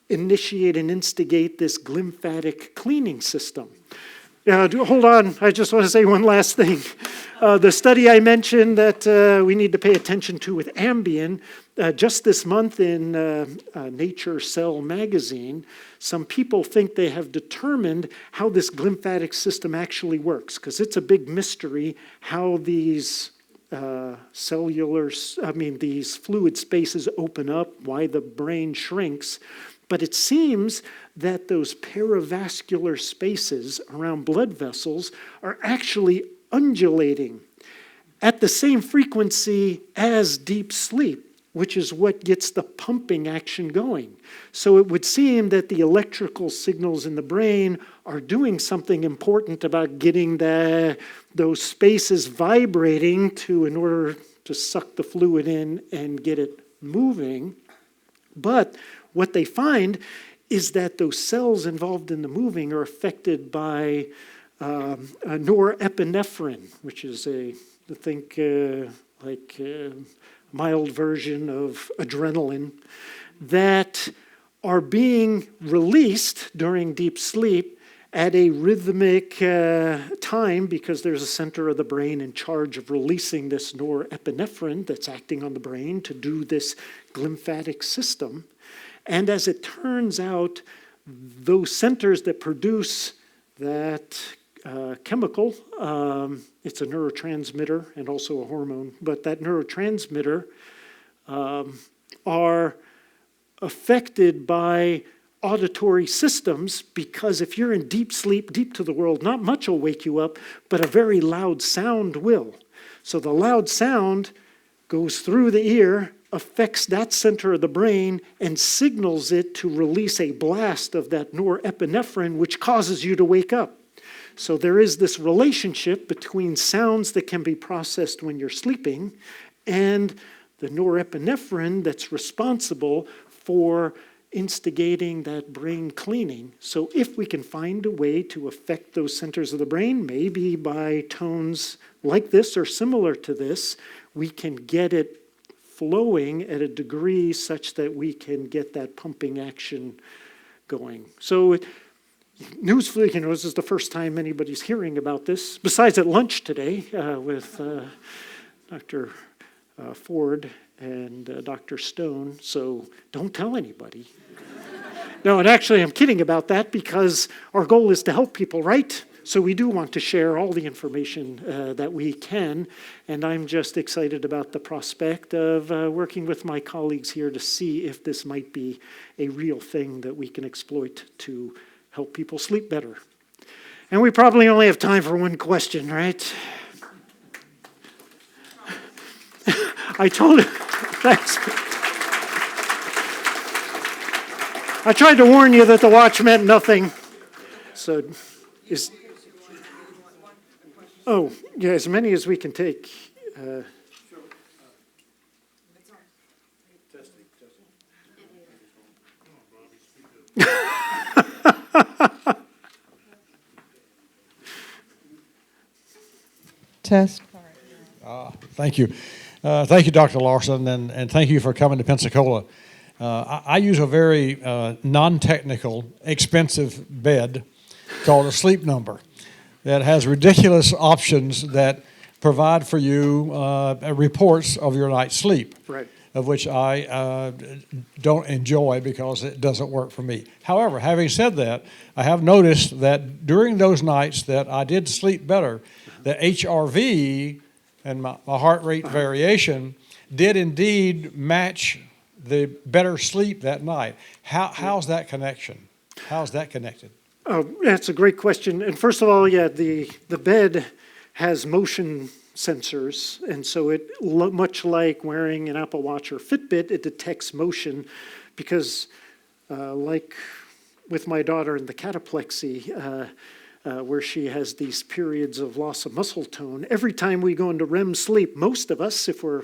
initiate and instigate this glymphatic cleaning system. Now, hold on, I just want to say one last thing. The study I mentioned that we need to pay attention to with Ambien, just this month in Nature Cell magazine, some people think they have determined how this glymphatic system actually works, because it's a big mystery how these these fluid spaces open up, why the brain shrinks. But it seems that those peривascular spaces around blood vessels are actually undulating at the same frequency as deep sleep, which is what gets the pumping action going. So it would seem that the electrical signals in the brain are doing something important about getting those spaces vibrating in order to suck the fluid in and get it moving. But what they find is that those cells involved in the moving are affected by norepinephrine, which is mild version of adrenaline, that are being released during deep sleep at a rhythmic time, because there's a center of the brain in charge of releasing this norepinephrine that's acting on the brain to do this glymphatic system. And as it turns out, those centers that produce that chemical, it's a neurotransmitter and also a hormone, but that neurotransmitter are affected by auditory systems, because if you're in deep sleep, deep to the world, not much will wake you up, but a very loud sound will. So the loud sound goes through the ear, affects that center of the brain, and signals it to release a blast of that norepinephrine, which causes you to wake up. So there is this relationship between sounds that can be processed when you're sleeping and the norepinephrine that's responsible for instigating that brain cleaning. So if we can find a way to affect those centers of the brain, maybe by tones like this or similar to this, we can get it flowing at a degree such that we can get that pumping action going. So newsflash, this is the first time anybody's hearing about this, besides at lunch today with Dr. Ford and Dr. Stone, so don't tell anybody. No, and actually I'm kidding about that because our goal is to help people, right? So we do want to share all the information that we can, and I'm just excited about the prospect of working with my colleagues here to see if this might be a real thing that we can exploit to help people sleep better. And we probably only have time for one question, right? I told you, thanks. I tried to warn you that the watch meant nothing. So, oh, yeah, as many as we can take. Test. Thank you. Thank you, Dr. Larson, and thank you for coming to Pensacola. I use a very non-technical, expensive bed called a Sleep Number that has ridiculous options that provide for you reports of your night's sleep, Right. of which I don't enjoy because it doesn't work for me. However, having said that, I have noticed that during those nights that I did sleep better, the HRV and my heart rate variation did indeed match the better sleep that night. How's that connection? How's that connected? Oh, that's a great question. And first of all, yeah, the bed has motion sensors, and so it, much like wearing an Apple Watch or Fitbit, it detects motion because, like with my daughter in the cataplexy, where she has these periods of loss of muscle tone, every time we go into REM sleep, most of us, if our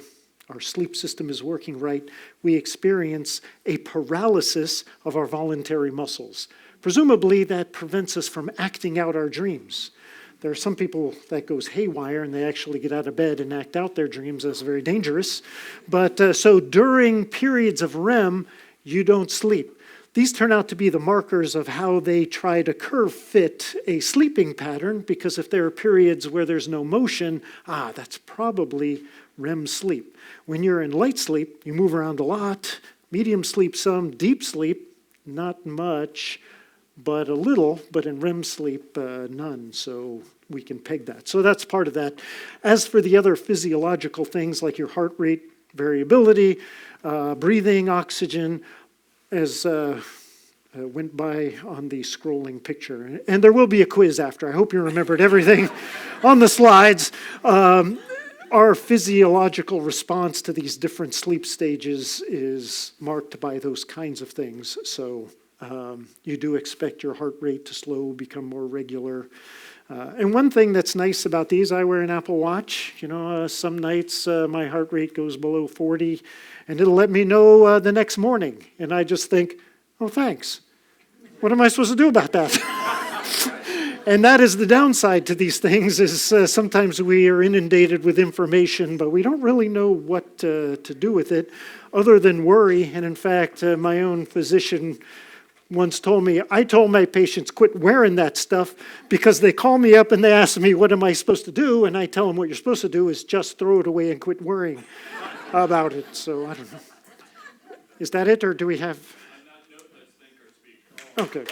sleep system is working right, we experience a paralysis of our voluntary muscles. Presumably, that prevents us from acting out our dreams. There are some people that goes haywire and they actually get out of bed and act out their dreams. That's very dangerous. But so during periods of REM, you don't sleep. These turn out to be the markers of how they try to curve fit a sleeping pattern, because if there are periods where there's no motion, that's probably REM sleep. When you're in light sleep, you move around a lot, medium sleep some, deep sleep, not much, but a little, but in REM sleep, none, so we can peg that. So that's part of that. As for the other physiological things like your heart rate variability, breathing, oxygen, as went by on the scrolling picture. And there will be a quiz after. I hope you remembered everything on the slides. Our physiological response to these different sleep stages is marked by those kinds of things. So you do expect your heart rate to slow, become more regular. And one thing that's nice about these, I wear an Apple Watch. You know, some nights my heart rate goes below 40, and it'll let me know the next morning. And I just think, oh, thanks. What am I supposed to do about that? And that is the downside to these things, is sometimes we are inundated with information, but we don't really know what to do with it other than worry. And in fact, my own physician once told me, I told my patients, quit wearing that stuff, because they call me up and they ask me, what am I supposed to do? And I tell them what you're supposed to do is just throw it away and quit worrying about it. So I don't know. Is that it, or do we have? Okay.